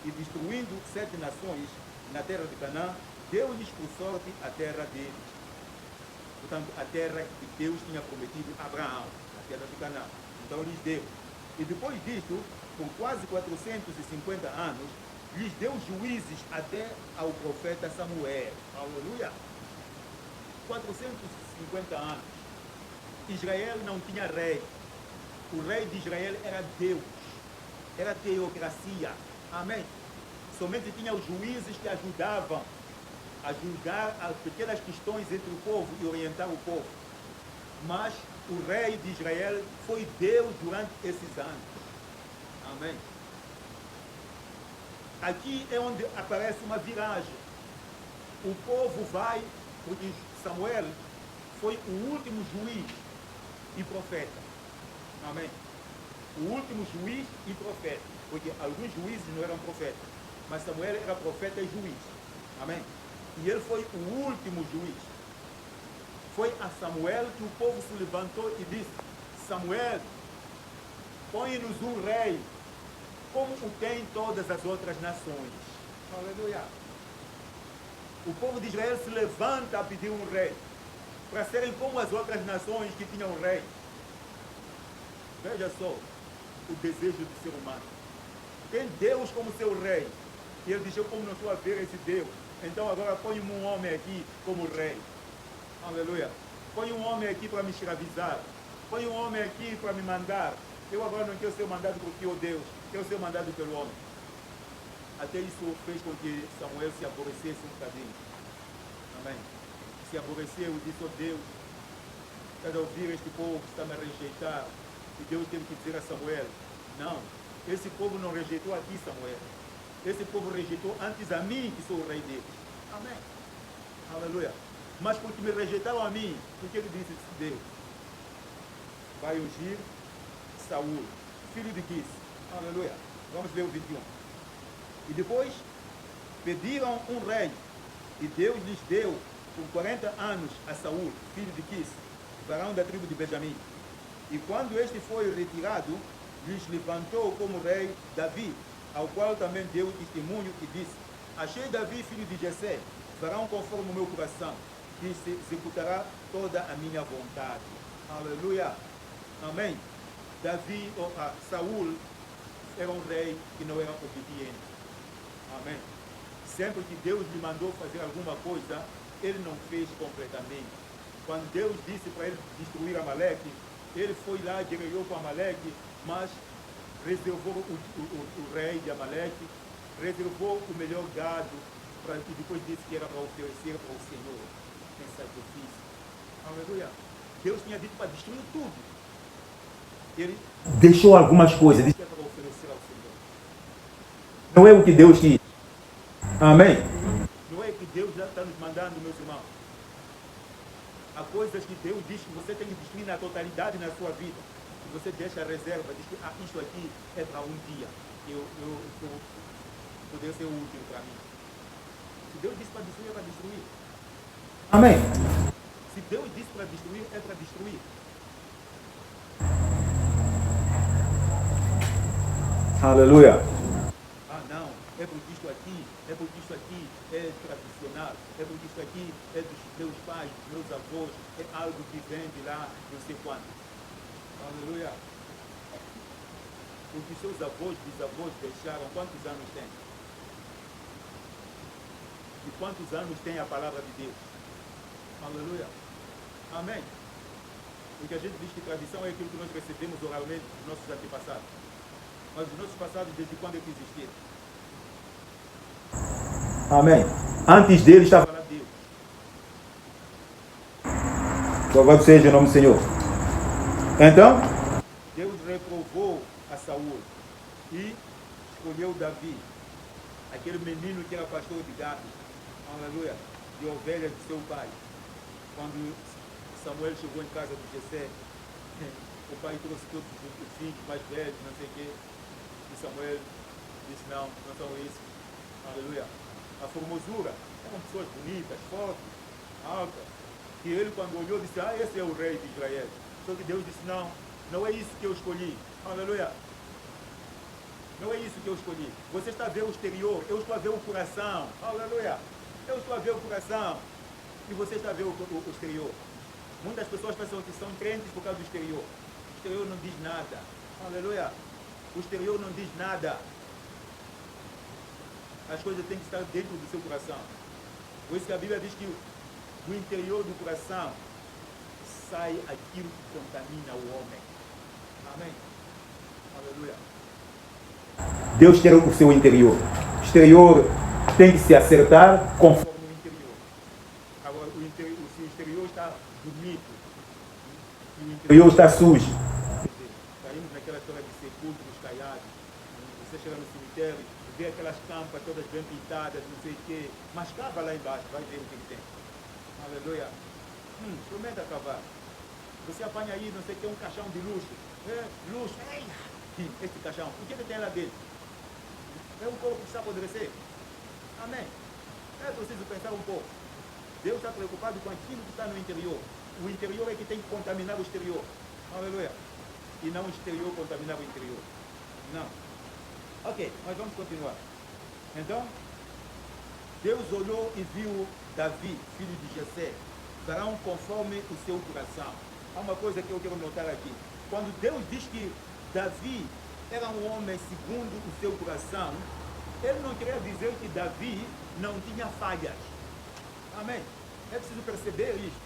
E destruindo 7 nações na terra de Canaã, deu-lhes por sorte a terra deles. Portanto, a terra que Deus tinha prometido a Abraão, a terra de Canaã. Então lhes deu. E depois disto, por quase 450 anos, lhes deu juízes até ao profeta Samuel. Aleluia! 450 anos. Israel não tinha rei. O rei de Israel era Deus. era teocracia. Amém? Somente tinha os juízes que ajudavam a julgar as pequenas questões entre o povo e orientar o povo. Mas o rei de Israel foi Deus durante esses anos. Amém? Aqui é onde aparece uma viragem. O povo vai, porque Samuel foi o último juiz e profeta. Amém? O último juiz e profeta. Porque alguns juízes não eram profetas. Mas Samuel era profeta e juiz. Amém? E ele foi o último juiz. Foi a Samuel que o povo se levantou e disse: Samuel, põe-nos um rei, como o tem todas as outras nações. Aleluia. O povo de Israel se levanta a pedir um rei, para serem como as outras nações que tinham um rei. Veja só o desejo do ser humano. Tem Deus como seu rei. E ele diz: eu como não estou a ver esse Deus, então agora põe um homem aqui como rei. Aleluia. Põe um homem aqui para me escravizar. Põe um homem aqui para me mandar. Eu agora não quero ser mandado por ti, ó Deus. Quero ser mandado pelo homem. Até isso fez com que Samuel se aborrecesse um bocadinho. Amém. Se aborreceu e disse: ó Deus, estás a ouvir este povo que está me a rejeitar. E Deus teve que dizer a Samuel: não, esse povo não rejeitou a ti, Samuel. Esse povo rejeitou antes a mim, que sou o rei deles. Amém. Aleluia. Mas porque me rejeitaram a mim, o que ele disse? Deus vai ungir Saúl, filho de Quis. Aleluia. Vamos ver o 21. E depois pediram um rei, e Deus lhes deu por 40 anos a Saúl, filho de Quis, varão da tribo de Benjamim. E quando este foi retirado, lhes levantou como rei Davi, ao qual também deu testemunho e disse: achei Davi, filho de Jessé, varão conforme o meu coração, que se executará toda a minha vontade. Aleluia. Amém. Davi, Saúl, era um rei que não era obediente. Amém. Sempre que Deus lhe mandou fazer alguma coisa, ele não fez completamente. Quando Deus disse para ele destruir Amaleque, ele foi lá, guerreou com Amaleque, mas reservou o rei de Amaleque, reservou o melhor gado, e depois disse que era para oferecer para o Senhor em sacrifício. Aleluia. Deus tinha dito para destruir tudo. Ele deixou algumas coisas, disse que era para oferecer ao Senhor. Não é o que Deus quis. Amém. Não é o que Deus já está nos mandando, meus irmãos. Há coisas que Deus diz que você tem que destruir na totalidade na sua vida. E você deixa a reserva, diz que isto aqui é para um dia. Eu poder ser útil para mim. Se Deus disse para destruir, é para destruir. Amém. Se Deus disse para destruir, é para destruir. Aleluia. Ah, não. É porque isto aqui é tradicional. É porque isto aqui é dos meus pais, dos meus avós. É algo que vem de lá, não sei quando. Aleluia. Porque seus avós, bisavós deixaram, quantos anos tem? E quantos anos tem a palavra de Deus? Aleluia. Amém. Porque a gente diz que tradição é aquilo que nós recebemos oralmente dos nossos antepassados. Mas os nossos passados, desde quando é que existiram? Amém. Antes dele estava lá Deus. Louvado seja o nome do Senhor. Então, Deus reprovou a Saúl e escolheu Davi, aquele menino que era pastor de gado, aleluia, de ovelhas de seu pai. Quando Samuel chegou em casa de Jessé, o pai trouxe todos os filhos mais velhos, não sei o quê, e Samuel disse: não são isso, aleluia. A formosura, eram pessoas bonitas, fortes, altas, e ele, quando olhou, disse: esse é o rei de Israel. Só que Deus disse: não é isso que eu escolhi, aleluia. Não é isso que eu escolhi. Você está a ver o exterior, eu estou a ver o coração, aleluia. Eu estou a ver o coração e você está a ver o exterior. Muitas pessoas pensam que são crentes por causa do exterior. O exterior não diz nada, aleluia. O exterior não diz nada. As coisas têm que estar dentro do seu coração. Por isso que a Bíblia diz que do interior do coração sai aquilo que contamina o homem. Amém. Aleluia. Deus ter o seu interior. O exterior tem que se acertar conforme o interior. Agora, se o exterior está bonito e o interior está sujo, caímos naquela história de sepulcros caiados. Você chega no cemitério, vê aquelas campas todas bem pintadas, não sei o quê, mas cava lá embaixo, vai ver o que tem. Aleluia. Experimenta cavar. Você apanha aí, não sei o que, um caixão de luxo. Luxo. Este caixão, o que tem lá dentro? É um corpo que está a apodrecer. Amém. É preciso pensar um pouco. Deus está preocupado com aquilo que está no interior. O interior é que tem que contaminar o exterior. Aleluia. E não o exterior contaminar o interior. Não. Ok, mas vamos continuar. Então, Deus olhou e viu Davi, filho de Jessé, varão conforme o seu coração. Há uma coisa que eu quero notar aqui. Quando Deus diz que Davi era um homem segundo o seu coração, ele não queria dizer que Davi não tinha falhas. Amém? É preciso perceber isso.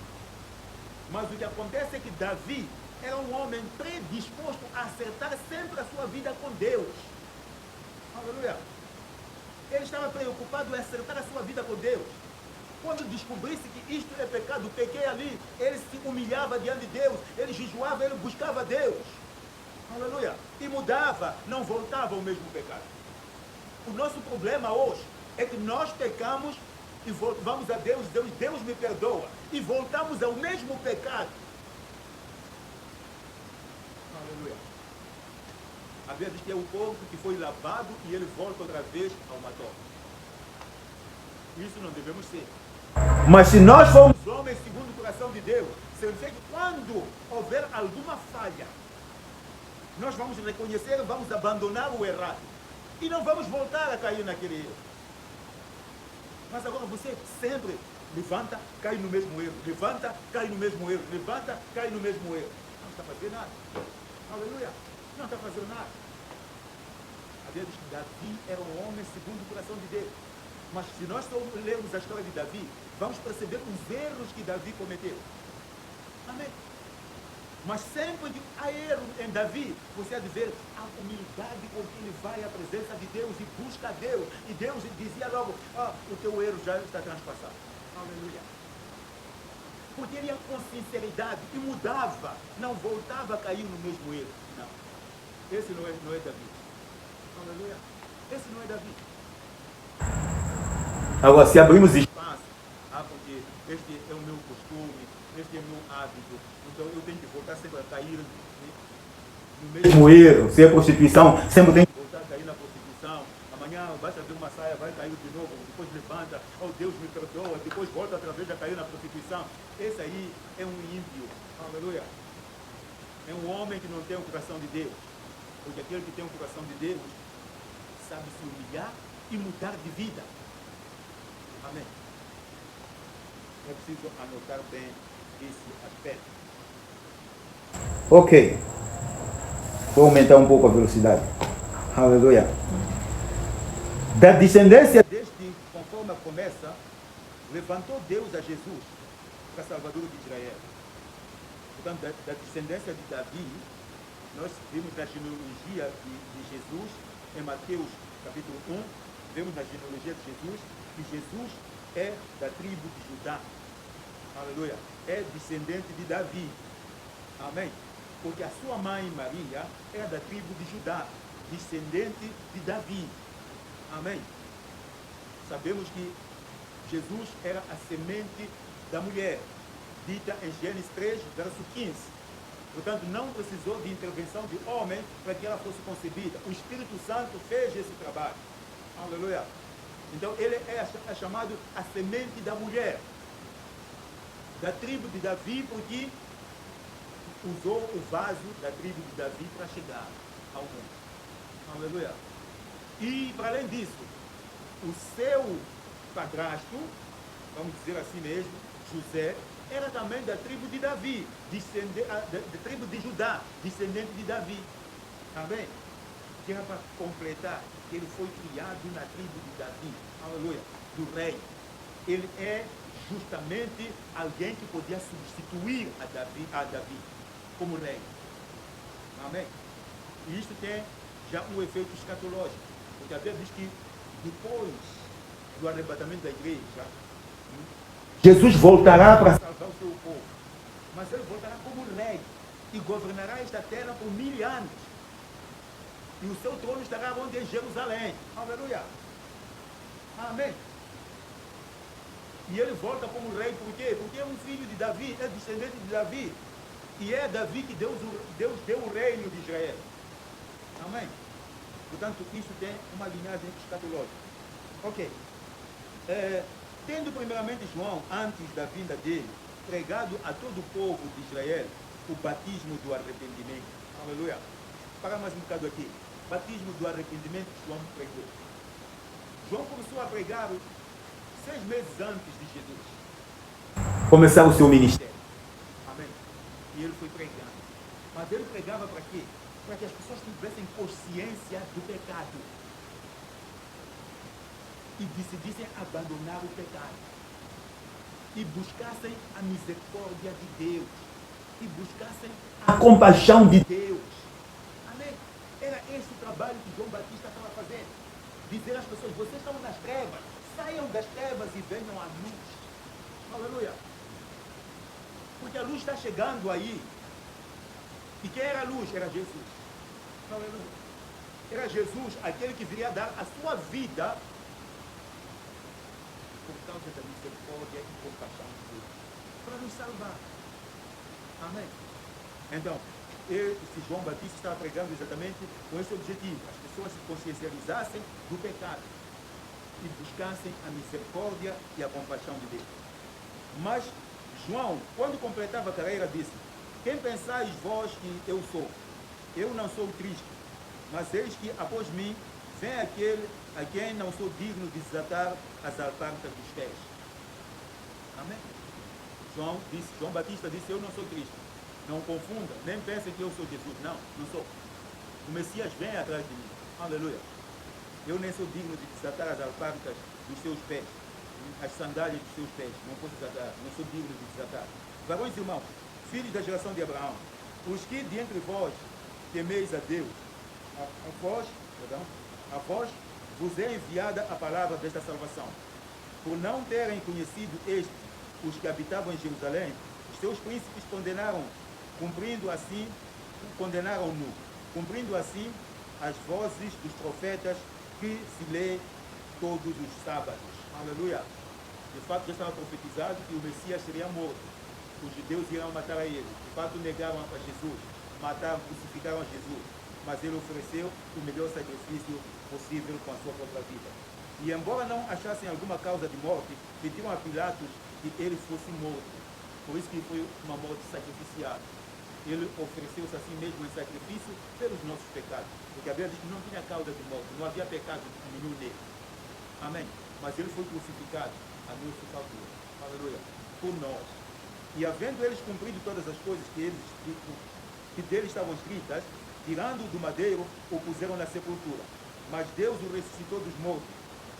Mas o que acontece é que Davi era um homem predisposto a acertar sempre a sua vida com Deus. Aleluia. Ele estava preocupado em acertar a sua vida com Deus. Quando descobrisse que isto é pecado, pequei ali, ele se humilhava diante de Deus, ele jejuava, ele buscava Deus. Aleluia. E mudava, não voltava ao mesmo pecado. O nosso problema hoje é que nós pecamos e vamos a Deus, Deus me perdoa. E voltamos ao mesmo pecado. Aleluia. A Bíblia diz que é o corpo que foi lavado e ele volta outra vez ao mató. Isso não devemos ser. Mas se nós formos homens segundo o coração de Deus, significa que quando houver alguma falha, nós vamos reconhecer, vamos abandonar o errado. E não vamos voltar a cair naquele erro. Mas agora você sempre levanta, cai no mesmo erro. Levanta, cai no mesmo erro. Levanta, cai no mesmo erro. Não está fazendo nada. Aleluia. Não está fazendo nada. A Bíblia diz que Davi era um homem segundo o coração de Deus. Mas se nós lermos a história de Davi, vamos perceber os erros que Davi cometeu. Amém. Mas sempre que há erro em Davi, você há de ver a humildade com que ele vai à presença de Deus e busca a Deus. E Deus dizia logo, o teu erro já está transpassado. Aleluia. Porque ele ia com sinceridade e mudava, não voltava a cair no mesmo erro. Não. Esse não é Davi. Aleluia. Esse não é Davi. Agora, se abrimos espaço, porque este é o meu costume, este é o meu hábito, então eu tenho que voltar sempre a cair no mesmo erro. Se é prostituição, sempre tem que voltar a cair na prostituição. Amanhã basta ver uma saia, vai cair de novo, depois levanta, Deus me perdoa, depois volta outra vez a cair na prostituição. Esse aí é um ímpio, aleluia. É um homem que não tem o coração de Deus, porque aquele que tem o coração de Deus sabe se humilhar e mudar de vida. Amém. É preciso anotar bem esse aspecto. Ok. Vou aumentar um pouco a velocidade. Aleluia. Da descendência deste, conforme a promessa, levantou Deus a Jesus para Salvador de Israel. Portanto, da descendência de Davi, nós vimos na genealogia de Jesus, em Mateus capítulo 1, vemos na genealogia de Jesus, que Jesus é da tribo de Judá. Aleluia. É descendente de Davi. Amém. Porque a sua mãe Maria é da tribo de Judá, descendente de Davi. Amém. Sabemos que Jesus era a semente da mulher, dita em Gênesis 3, verso 15. Portanto, não precisou de intervenção de homem para que ela fosse concebida. O Espírito Santo fez esse trabalho. Aleluia. Então, ele é chamado a semente da mulher, da tribo de Davi, porque usou o vaso da tribo de Davi para chegar ao mundo. Aleluia. E, para além disso, o seu padrasto, vamos dizer assim mesmo, José, era também da tribo de Davi, da tribo de Judá, descendente de Davi. Amém? Que era para completar, que ele foi criado na tribo de Davi, aleluia, do rei. Ele é justamente alguém que podia substituir a Davi como rei. Amém? E isto tem já um efeito escatológico. Porque a Bíblia diz que depois do arrebatamento da igreja, Jesus voltará para salvar o seu povo. Mas ele voltará como rei e governará esta terra por 1000 anos. E o seu trono estará onde? Em Jerusalém. Aleluia. Amém. E ele volta como rei, por quê? Porque é um filho de Davi, é descendente de Davi. E é Davi que Deus deu o reino de Israel. Amém. Portanto, isso tem uma linhagem escatológica. Ok. Tendo primeiramente João, antes da vinda dele, pregado a todo o povo de Israel o batismo do arrependimento. Aleluia. Para mais um bocado aqui. Batismo do arrependimento, João pregou. João começou a pregar 6 meses antes de Jesus começar o seu ministério. Amém. E ele foi pregando. Mas ele pregava para quê? Para que as pessoas tivessem consciência do pecado e decidissem abandonar o pecado e buscassem a misericórdia de Deus e buscassem a compaixão de Deus. Amém. Era esse o trabalho que João Batista estava fazendo. Dizer às pessoas: vocês estão nas trevas, saiam das trevas e venham à luz. Aleluia. Porque a luz está chegando aí. E quem era a luz? Era Jesus. Aleluia. Era Jesus, aquele que viria dar a sua vida por causa da misericórdia e compaixão de Deus, para nos salvar. Amém. Então, esse João Batista estava pregando exatamente com esse objetivo: as pessoas se consciencializassem do pecado e buscassem a misericórdia e a compaixão de Deus. Mas João, quando completava a carreira, disse: quem pensais vós que eu sou? Eu não sou Cristo, mas eis que após mim vem aquele a quem não sou digno de desatar as alparcas dos pés. Amém? João Batista disse: eu não sou Cristo. Não confunda, nem pensem que eu sou Jesus. Não, não sou. O Messias vem atrás de mim. Aleluia. Eu nem sou digno de desatar as alparcas dos seus pés, as sandálias dos seus pés. Não posso desatar, não sou digno de desatar. Varões e irmãos, filhos da geração de Abraão, os que de entre vós temeis a Deus, a vós vos é enviada a palavra desta salvação. Por não terem conhecido os que habitavam em Jerusalém, os seus príncipes condenaram-no, cumprindo assim as vozes dos profetas que se lê todos os sábados. Aleluia. De fato, já estava profetizado que o Messias seria morto. Os judeus iriam matar a ele. De fato, negaram a Jesus, mataram, crucificaram a Jesus. Mas ele ofereceu o melhor sacrifício possível com a sua própria vida. E embora não achassem alguma causa de morte, pediram a Pilatos que ele fosse morto. Por isso que foi uma morte sacrificial. Ele ofereceu-se assim mesmo em sacrifício pelos nossos pecados. Porque a Bíblia diz que não tinha causa de morte, não havia pecado nenhum nele. Amém. Mas ele foi crucificado a nosso favor. Aleluia. Por nós. E havendo eles cumprido todas as coisas que dele estavam escritas, tirando do madeiro, o puseram na sepultura. Mas Deus o ressuscitou dos mortos.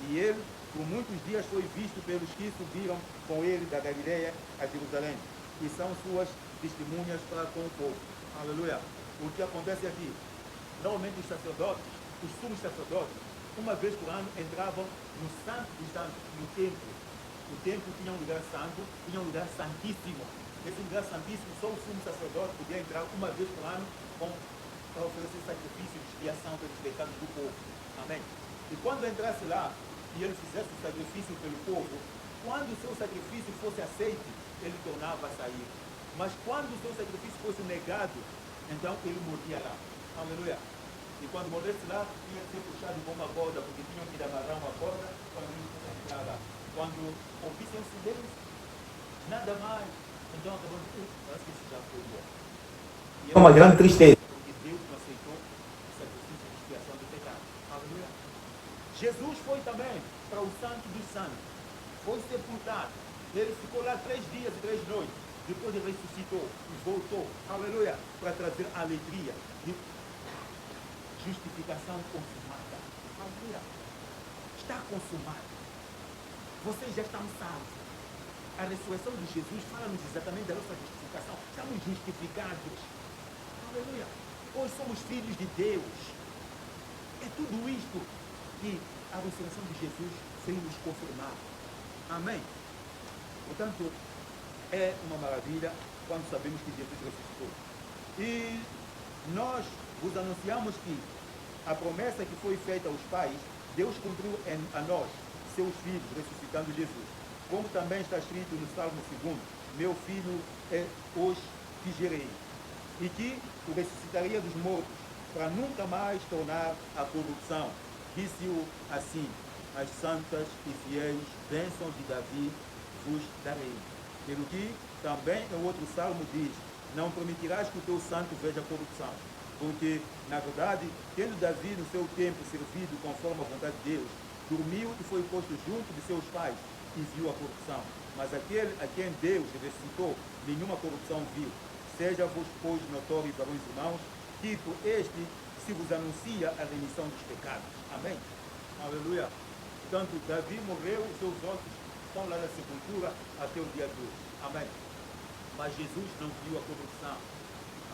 E ele, por muitos dias, foi visto pelos que subiram com ele da Galileia a Jerusalém. E são suas testemunhas para com o povo. Aleluia. O que acontece aqui? Normalmente os sacerdotes, os sumos sacerdotes, uma vez por ano entravam no Santo dos Santos, no templo. O templo tinha um lugar santo, tinha um lugar santíssimo. Nesse lugar santíssimo, só o sumo sacerdote podia entrar uma vez por ano para oferecer sacrifício de expiação pelos pecados do povo. Amém? E quando entrasse lá e ele fizesse o sacrifício pelo povo, quando o seu sacrifício fosse aceito, ele tornava a sair. Mas quando o seu sacrifício fosse negado, então ele morria lá. Aleluia. E quando morresse lá, tinha que ser puxado com uma corda, porque tinham que amarrar uma corda para ele entrar lá. Quando ouvissem o silêncio, nada mais. Então acabou de dizer: parece que isso já foi bom. E é uma grande tristeza, porque Deus não aceitou o sacrifício de expiação do pecado. Aleluia. Jesus foi também para o Santo dos Santos. Foi sepultado. Ele ficou lá 3 dias e 3 noites. Depois ele ressuscitou e voltou. Aleluia. Para trazer a alegria de justificação consumada. Aleluia. Está consumado. Vocês já estão salvos. A ressurreição de Jesus fala-nos exatamente da nossa justificação. Estamos justificados. Aleluia. Hoje somos filhos de Deus. É tudo isto que a ressurreição de Jesus veio nos confirmar. Amém? Portanto, é uma maravilha quando sabemos que Jesus ressuscitou. E nós vos anunciamos que a promessa que foi feita aos pais, Deus cumpriu a nós, seus filhos, ressuscitando Jesus. Como também está escrito no Salmo 2, meu filho é hoje que gerei, e que o ressuscitaria dos mortos, para nunca mais tornar a corrupção. Disse-o assim, as santas e fiéis bênçãos de Davi vos darei. Pelo que também em outro salmo diz, não permitirás que o teu santo veja corrupção. Porque, na verdade, tendo Davi no seu tempo servido conforme a vontade de Deus, dormiu e foi posto junto de seus pais e viu a corrupção. Mas aquele a quem Deus ressuscitou, nenhuma corrupção viu. Seja-vos, pois, notório, varões irmãos, que por este se vos anuncia a remissão dos pecados. Amém? Aleluia. Portanto, Davi morreu, os seus ossos estão lá na sepultura até o dia de hoje. Amém? Mas Jesus não viu a corrupção.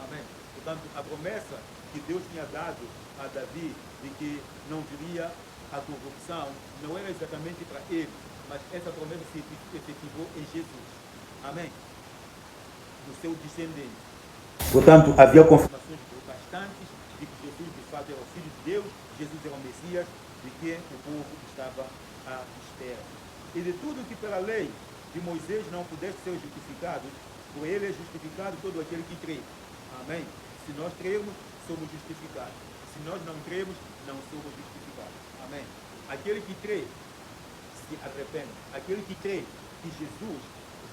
Amém? Portanto, a promessa que Deus tinha dado a Davi de que não viria a corrupção não era exatamente para ele, mas essa promessa se efetivou em Jesus. Amém? Do seu descendente. Portanto, havia confirmações bastantes de que Jesus de fato era o Filho de Deus, Jesus era o Messias, de quem o povo estava à espera. E de tudo que pela lei de Moisés não pudesse ser justificado, por ele é justificado todo aquele que crê. Amém? Se nós cremos, somos justificados. Se nós não cremos, não somos justificados. Amém? Aquele que crê, se arrepende. Aquele que crê que Jesus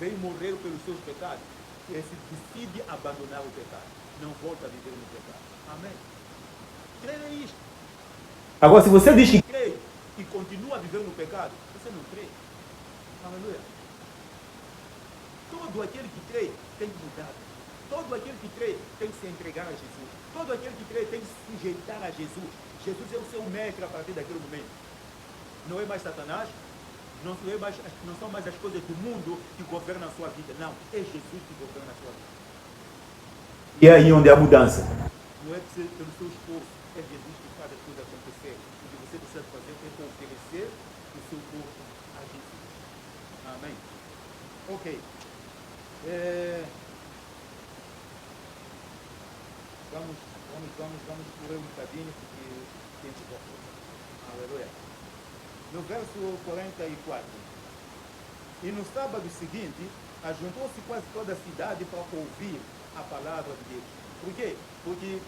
veio morrer pelos seus pecados, esse decide abandonar o pecado. Não volta a viver no pecado. Amém? Creia nisto. Agora, se você diz que crê e continua a viver no pecado, você não crê. Aleluia. Todo aquele que crê tem que mudar. Todo aquele que crê tem que se entregar a Jesus. Todo aquele que crê tem que se sujeitar a Jesus. Jesus é o seu mestre a partir daquele momento. Não é mais Satanás, não são mais as coisas do mundo que governam a sua vida. Não, é Jesus que governa a sua vida. E é aí onde há mudança. Não é pelo seu esforço, é Jesus que faz as coisas acontecer. O que você precisa fazer é oferecer o seu corpo a Jesus. Amém? Ok. Vamos correr um bocadinho, porque tem que voltar. Aleluia. No verso 44. E no sábado seguinte, ajuntou-se quase toda a cidade para ouvir a palavra de Deus. Por quê? Porque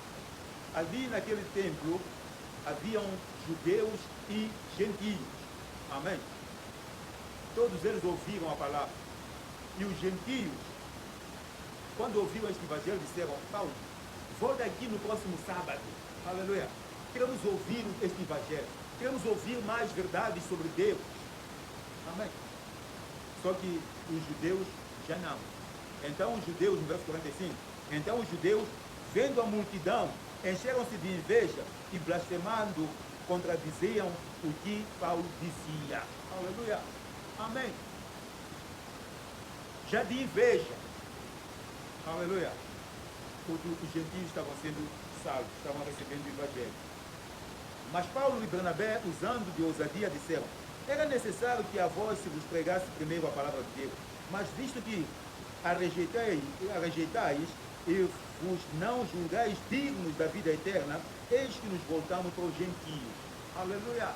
ali naquele templo haviam judeus e gentios. Amém? Todos eles ouviram a palavra. E os gentios, quando ouviram este evangelho, disseram, Paulo, volta aqui no próximo sábado. Aleluia. Queremos ouvir este evangelho. Queremos ouvir mais verdades sobre Deus. Amém. Só que os judeus já não. Então os judeus, no verso 45, então os judeus, vendo a multidão, encheram-se de inveja e blasfemando, contradiziam o que Paulo dizia. Aleluia. Amém. Já de inveja. Aleluia. Porque os gentios estavam sendo salvos, estavam recebendo o evangelho. Mas Paulo e Barnabé, usando de ousadia, disseram, era necessário que a vós se vos pregasse primeiro a palavra de Deus. Mas visto que a rejeitais e vos não julgais dignos da vida eterna, eis que nos voltamos para os gentios. Aleluia.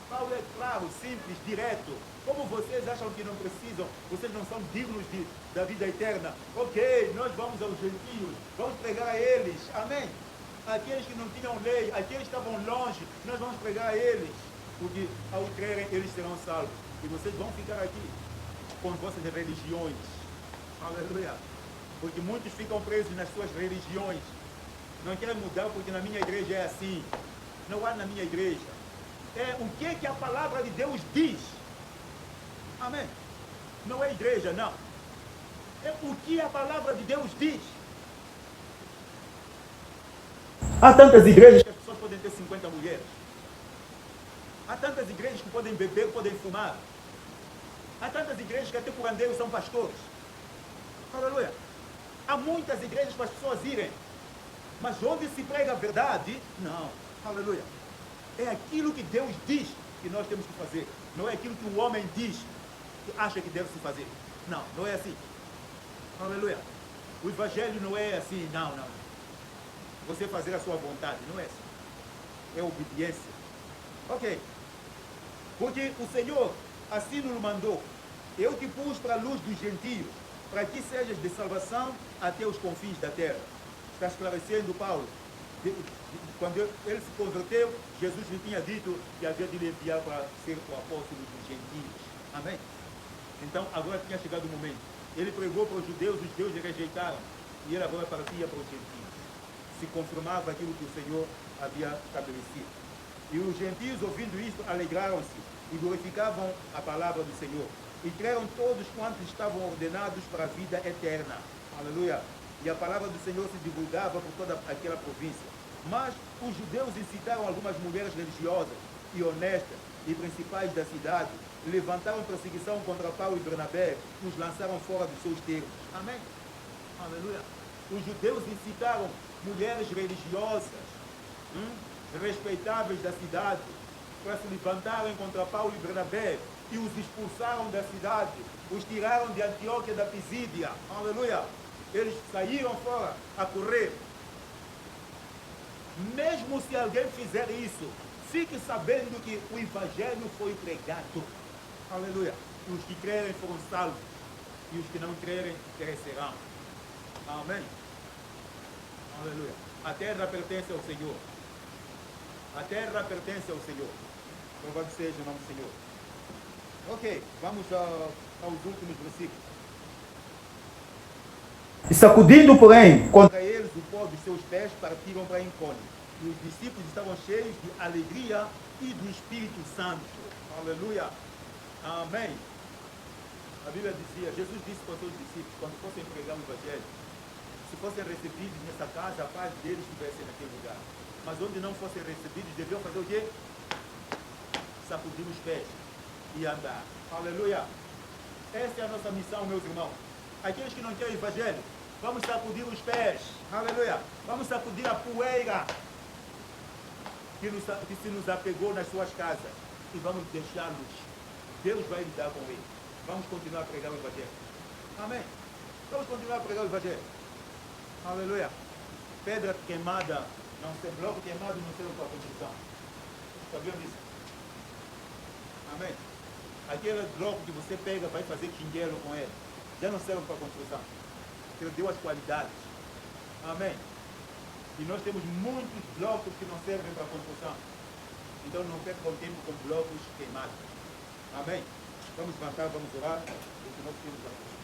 Paulo é claro, simples, direto. Como vocês acham que não precisam, vocês não são dignos da vida eterna. Ok, nós vamos aos gentios, vamos pregar a eles. Amém? Aqueles que não tinham lei, aqueles que estavam longe, nós vamos pregar a eles. Porque ao crerem, eles serão salvos. E vocês vão ficar aqui com vossas religiões. Aleluia. Porque muitos ficam presos nas suas religiões. Não querem mudar porque na minha igreja é assim. Não há na minha igreja. É o que a palavra de Deus diz. Amém. Não é igreja, não. É o que a palavra de Deus diz. Há tantas igrejas que as pessoas podem ter 50 mulheres. Há tantas igrejas que podem beber, podem fumar. Há tantas igrejas que até curandeiros são pastores. Aleluia. Há muitas igrejas para as pessoas irem. Mas onde se prega a verdade, não. Aleluia. É aquilo que Deus diz que nós temos que fazer. Não é aquilo que o homem diz que acha que deve se fazer. Não, não é assim. Aleluia. O evangelho não é assim, não. Você fazer a sua vontade, não é assim. É obediência. Ok. Porque o Senhor assim nos mandou. Eu te pus para a luz dos gentios, para que sejas de salvação até os confins da terra. Está esclarecendo Paulo. Quando ele se converteu, Jesus lhe tinha dito que havia de lhe enviar para ser o apóstolo dos gentios. Amém? Então, agora tinha chegado o momento. Ele pregou para os judeus lhe rejeitaram. E ele agora partia para os gentios. Se confirmava aquilo que o Senhor havia estabelecido. E os gentios, ouvindo isto, alegraram-se e glorificavam a palavra do Senhor. E creram todos quantos estavam ordenados para a vida eterna. Aleluia! E a palavra do Senhor se divulgava por toda aquela província. Mas os judeus incitaram algumas mulheres religiosas e honestas e principais da cidade, levantaram perseguição contra Paulo e Bernabé e os lançaram fora dos seus termos. Amém? Aleluia! Os judeus incitaram mulheres religiosas, respeitáveis da cidade, para se levantarem contra Paulo e Bernabé e os expulsaram da cidade, os tiraram de Antioquia da Pisídia. Aleluia! Eles saíram fora a correr. Mesmo se alguém fizer isso, fique sabendo que o evangelho foi pregado. Aleluia! E os que crerem foram salvos, e os que não crerem perecerão. Amém? Aleluia! A terra pertence ao Senhor. A terra pertence ao Senhor. Louvado seja o nome do Senhor. Ok, vamos aos últimos versículos. E sacudindo, porém, contra eles o pó dos seus pés, partiram para Icônio. E os discípulos estavam cheios de alegria e do Espírito Santo. Aleluia. Amém. A Bíblia dizia, Jesus disse para os seus discípulos, quando fossem pregar o Evangelho, se fossem recebidos nessa casa, a paz deles estivesse naquele lugar. Mas onde não fossem recebidos, deviam fazer o quê? Sacudir os pés e andar. Aleluia. Essa é a nossa missão, meus irmãos. Aqueles que não querem o Evangelho, vamos sacudir os pés. Aleluia. Vamos sacudir a poeira que se nos apegou nas suas casas. E vamos deixá-los. Deus vai lidar com eles. Vamos continuar a pregar o Evangelho. Amém. Vamos continuar a pregar o Evangelho. Aleluia. Pedra queimada, não sei, bloco queimado não serve para a construção. Sabiam disso? Amém. Aquele bloco que você pega, vai fazer quingueiro com ele. Já não serve para a construção. Perdeu as qualidades. Amém. E nós temos muitos blocos que não servem para a construção. Então não percam tempo com blocos queimados. Amém. Vamos levantar, vamos orar. E que nós temos a